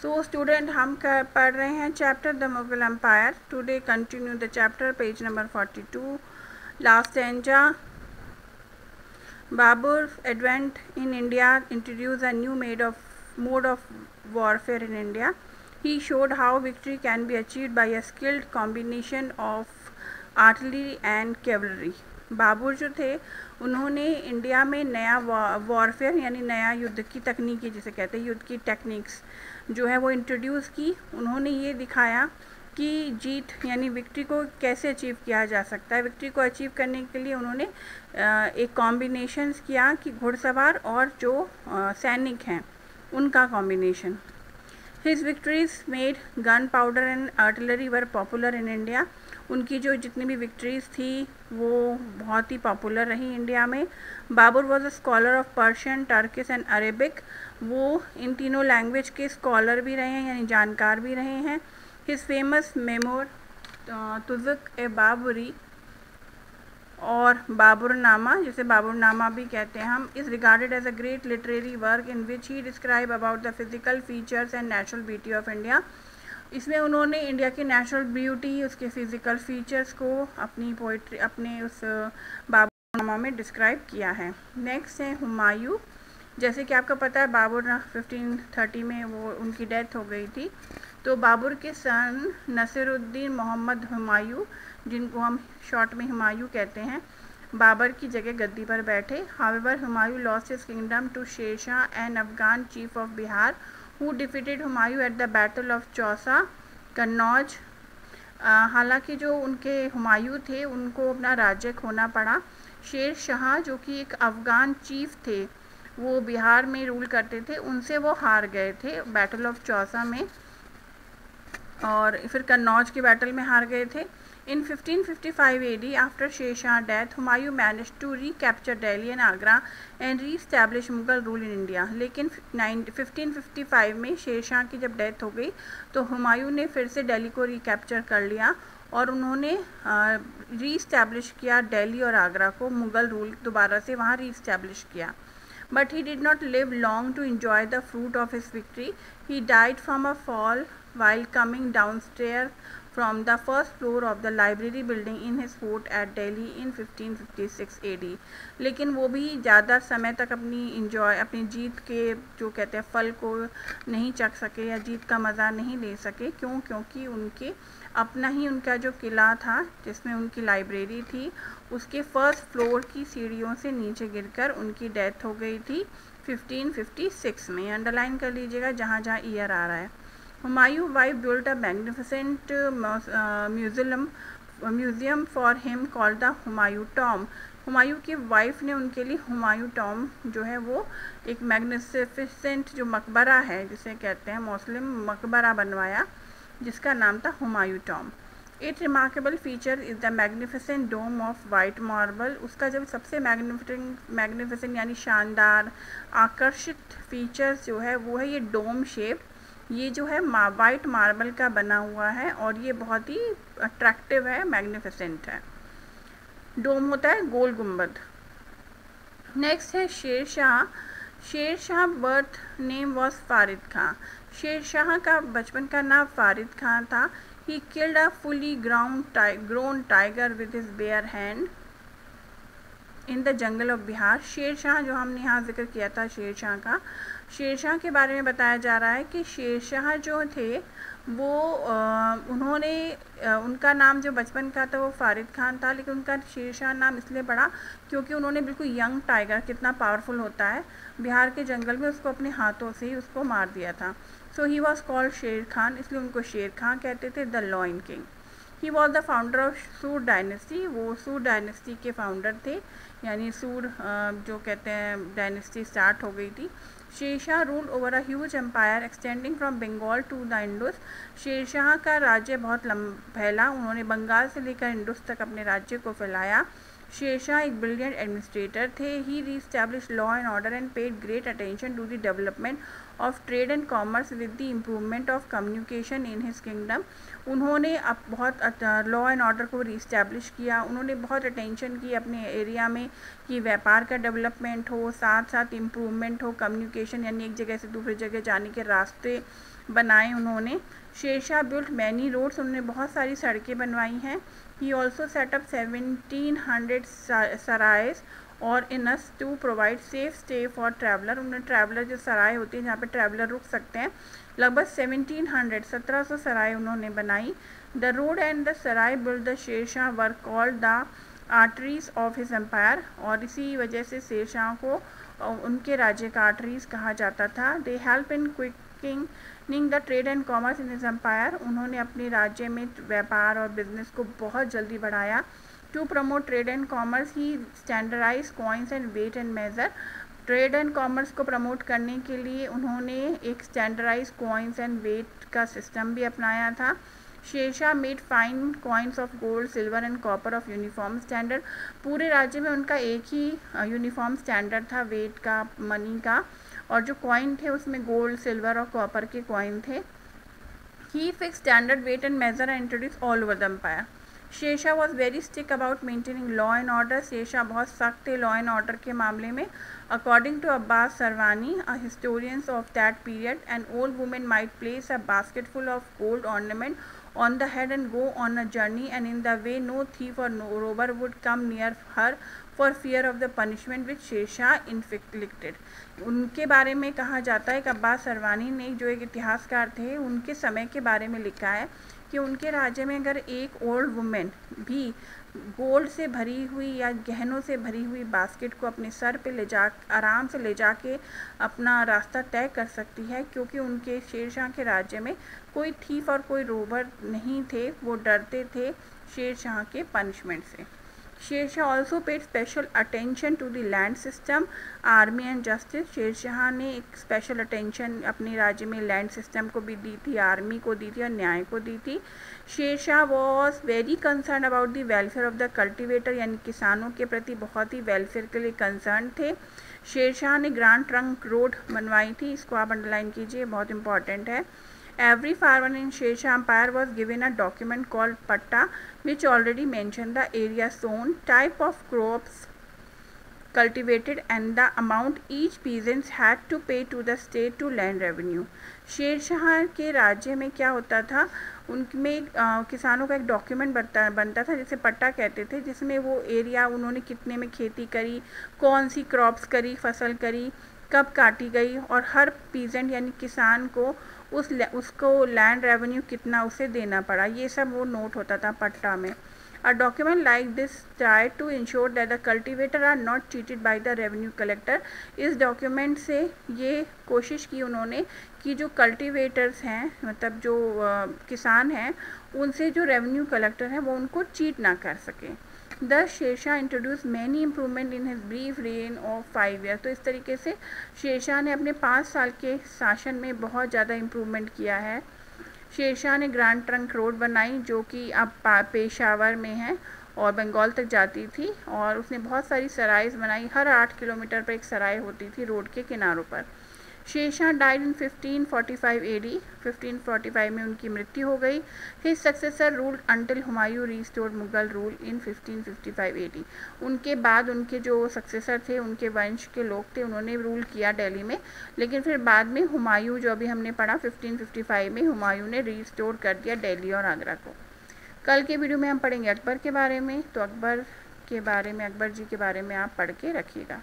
So student हम पढ़ रहे हैं chapter the Mughal empire. Today continue the chapter, page number 42, last stanza. Babur advent in India introduced a new mode of warfare in India. He showed how victory can be achieved by a skilled combination of artillery and cavalry. Babur जो थे उन्होंने India में नया warfare यानी नया युद्ध की तकनीकी जिसे कहते हैं युद्ध की टेक्निक्स जो है वो इंट्रोड्यूस की. उन्होंने ये दिखाया कि जीत यानी विक्ट्री को कैसे अचीव किया जा सकता है. विक्ट्री को अचीव करने के लिए उन्होंने एक कॉम्बिनेशंस किया कि घुड़सवार और जो सैनिक हैं उनका combination. His victories made gun powder and artillery were popular in India. उनकी जो जितनी भी विक्ट्रीज थी वो बहुत ही पॉपुलर रही इंडिया में. Babur was a scholar of Persian, Turkish and Arabic. वो इन तीनों लैंग्वेज के स्कॉलर भी रहे हैं यानी जानकार भी रहे हैं. His famous memoir तुज़ुक-ए-बाबरी और बाबरनामा, जिसे बाबरनामा भी कहते हैं हम, is regarded as a great literary work in which he describe about the physical features and natural beauty of India. इसमें उन्होंने इंडिया की नेचुरल ब्यूटी, उसके फिज़िकल फीचर्स को अपनी पोइट्री, अपने उस बाबरनामा में डिस्क्राइब किया है. नेक्स्ट है हुमायूं. जैसे कि आपको पता है बाबर 1530 में वो उनकी डेथ हो गई थी. तो बाबर के सन नसीरुद्दीन मोहम्मद हुमायूं, जिनको हम शॉर्ट में हुमायूं कहते हैं, बाबर की जगह गद्दी पर बैठे. However Humayun lost his kingdom to Sher Shah an Afghan chief of Bihar who defeated Humayun at the battle of Chausa Kannauj. हालांकि जो उनके हुमायूं थे उनको अपना राज्य खोना पड़ा. शेर शाह जो कि एक अफगान चीफ थे, वो बिहार में रूल करते थे, उनसे वो हार गए थे बैटल ऑफ चौसा में और फिर कन्नौज की बैटल में हार गए थे. In 1555 AD after Sher Shah death Humayun manage to recapture Delhi and Agra and reestablish Mughal rule in India. लेकिन 1555 में शेरशाह की जब डेथ हो गई तो हुमायूं ने फिर से दिल्ली को रिकैप्चर कर लिया और उन्होंने री एस्टैब्लिश किया दिल्ली और आगरा को, मुगल रूल दोबारा से वहाँ री एस्टैब्लिश किया. But he did not live long to enjoy the fruit of his victory. He died from a fall while coming downstairs from the first floor of the library building in his fort at Delhi in 1556 AD. लेकिन वो भी ज़्यादा समय तक अपनी जीत के जो कहते हैं फल को नहीं चख सके या जीत का मज़ा नहीं ले सके. क्योंकि उनके अपना ही उनका जो किला था जिसमें उनकी लाइब्रेरी थी, उसके फर्स्ट फ्लोर की सीढ़ियों से नीचे गिरकर उनकी डेथ हो गई थी 1556 में. अंडरलाइन कर लीजिएगा जहाँ जहाँ ईयर आ रहा है. Humayun wife built a magnificent museum for him called the Humayun Tom. Humayun की वाइफ ने उनके लिए हुमायूं टॉम जो है वो एक मैग्निफिसेंट जो मकबरा है जिसे कहते हैं मुस्लिम मकबरा बनवाया जिसका नाम था Humayun tomb. It remarkable feature is the magnificent dome of white marble. उसका जब सबसे मैग्निफिसेंट यानी शानदार आकर्षित फीचर्स जो है वो है ये डोम शेप. ये जो है वाइट मार्बल का बना हुआ है और ये बहुत ही अट्रैक्टिव है, मैग्निफिसेंट है. डोम होता है गोल गुंबद. नेक्स्ट है Sher Shah. Sher Shah birth name was Farid Khan. Sher Shah का बचपन का नाम फारिद खां था. He killed a fully grown tiger with his bare hand in the jungle of Bihar. Sher Shah जो हमने यहाँ जिक्र किया था शेरशाह का, शेरशाह के बारे में बताया जा रहा है कि शेरशाह जो थे वो उन्होंने उनका नाम जो बचपन का था वो फारिद खान था, लेकिन उनका शेरशाह नाम इसलिए पड़ा क्योंकि उन्होंने बिल्कुल यंग टाइगर, कितना पावरफुल होता है, बिहार के जंगल में उसको अपने हाथों से ही उसको मार दिया था. सो ही वॉज कॉल्ड शेर खान, इसलिए उनको शेर खान कहते थे, the lion king. He was the founder of सूर डायनेस्टी. वो सूर डायनेस्टी के फाउंडर थे, यानी सूर जो कहते हैं डायनेस्टी स्टार्ट हो गई थी. Sher Shah rule over a huge empire extending from Bengal to the Indus. Sher Shah का राज्य बहुत फैला, उन्होंने बंगाल से लेकर इंडस तक अपने राज्य को फैलाया. शेरशाह एक ब्रिलियंट एडमिनिस्ट्रेटर थे. He re establish law and order and paid great attention to the development of trade and commerce with the improvement of communication in his kingdom. उन्होंने अब बहुत लॉ एंड ऑर्डर को रीस्टैब्लिश किया। उन्होंने बहुत attention की अपने एरिया में कि व्यापार का डेवलपमेंट हो, साथ साथ इम्प्रूवमेंट हो, कम्युनिकेशन यानी एक जगह से दूसरी जगह जाने के रास्ते बनाए उन्होंने। शेरशाह बिल्ट मैनी रोड्स, उन्होंने बहुत सारी सड़कें बनवाई हैं। ही ऑल्सो सेटअप 1700 सराइज और inns to provide safe stay for traveller. उन्होंने ट्रैवलर जो सराय होती है जहाँ पे ट्रैवलर रुक सकते हैं, लगभग 1700 सराय उन्होंने बनाई। The road and the sarai build the Sher Shah were called the arteries of his empire, और इसी वजह से शेरशाह को उनके राज्य का आर्टरीज कहा जाता था। They help in quicking the trade and commerce in his empire, उन्होंने अपने राज्य में व्यापार और बिजनेस को बहुत जल्दी बढ़ाया। To promote trade and commerce he standardize coins and weight and measure, trade and commerce को प्रमोट करने के लिए उन्होंने एक स्टैंडर्डाइज कॉइन्स एंड वेट का सिस्टम भी अपनाया था। Sher Shah made fine coins of gold, silver and copper of uniform standard, पूरे राज्य में उनका एक ही यूनिफॉर्म स्टैंडर्ड था वेट का, मनी का, और जो कॉइन थे उसमें गोल्ड, सिल्वर और कॉपर के कॉइन थे। He fix standard weight and measure and introduce all over the empire. Sher Shah was very stick about maintaining law and order, Sher Shah बहुत सख्त थे लॉ एंड ऑर्डर के मामले में। According to Abbas Sarwani, a historians of that period, an old women might place a basket full of gold ornament on the head and go on a journey, and in the way no thief or no robber would come near her for fear of the punishment which Sher Shah inflicted। उनके बारे में कहा जाता है कि अब्बास सरवानी ने, जो एक इतिहासकार थे, उनके समय के बारे में लिखा है कि उनके राज्य में अगर एक ओल्ड वुमेन भी गोल्ड से भरी हुई या गहनों से भरी हुई बास्केट को अपने सर पे ले जा, आराम से ले जाके अपना रास्ता तय कर सकती है, क्योंकि उनके शेरशाह के राज्य में कोई थीफ और कोई रोबर नहीं थे, वो डरते थे शेरशाह के पनिशमेंट से। Sher Shah also paid special attention to the land system, army and justice, Sher Shah ने एक स्पेशल अटेंशन अपने राज्य में लैंड सिस्टम को भी दी थी, आर्मी को दी थी और न्याय को दी थी। Sher Shah was very concern about the welfare of the cultivator, यानी किसानों के प्रति बहुत ही वेलफेयर के लिए कंसर्न थे। शेरशाह ने ग्रांड ट्रंक रोड बनवाई थी, इसको आप अंडरलाइन कीजिए, बहुत इंपॉर्टेंट है। Every farmer in Shersha Empire was given a document called Patta, which already mentioned the area sown, type of crops cultivated and the amount each peasant had to pay to the state to land revenue। Sher Shah के राज्य में क्या होता था, उनमें किसानों का एक डॉक्यूमेंट बनता था जिसे पट्टा कहते थे, जिसमें वो एरिया उन्होंने कितने में खेती करी, कौन सी क्रॉप्स करी, फसल करी, कब काटी गई, और हर पीजेंट यानी किसान को उसको लैंड रेवेन्यू कितना उसे देना पड़ा, ये सब वो नोट होता था पट्टा में। A document like this try to ensure that the cultivator are not cheated by the revenue collector. इस डॉक्यूमेंट से ये कोशिश की उन्होंने कि जो कल्टिवेटर्स हैं, मतलब जो किसान हैं, उनसे जो रेवेन्यू कलेक्टर हैं वो उनको चीट ना कर सके। Thus Sher Shah introduce many improvement in his brief reign of 5 year. तो इस तरीके से शेरशाह ने अपने 5 साल के शासन में बहुत ज़्यादा इम्प्रूवमेंट किया है। शेरशाह ने ग्रांड ट्रंक रोड बनाई जो कि अब पेशावर में है और बंगाल तक जाती थी, और उसने बहुत सारी सराइज बनाई, हर 8 किलोमीटर पर एक सराय होती थी रोड के किनारों पर। शेरशाह डाइड इन 1545 AD, 1545 में उनकी मृत्यु हो गई। His successor ruled until Humayun restored Mughal rule इन 1555 AD। उनके बाद उनके जो सक्सेसर थे, उनके वंश के लोग थे, उन्होंने रूल किया दिल्ली में, लेकिन फिर बाद में हुमायूं, जो अभी हमने पढ़ा 1555 में, हुमायूं ने रीस्टोर कर दिया दिल्ली और आगरा को। कल के वीडियो में हम पढ़ेंगे अकबर के बारे में, तो अकबर के बारे में, अकबर जी के बारे में आप पढ़ के रखिएगा।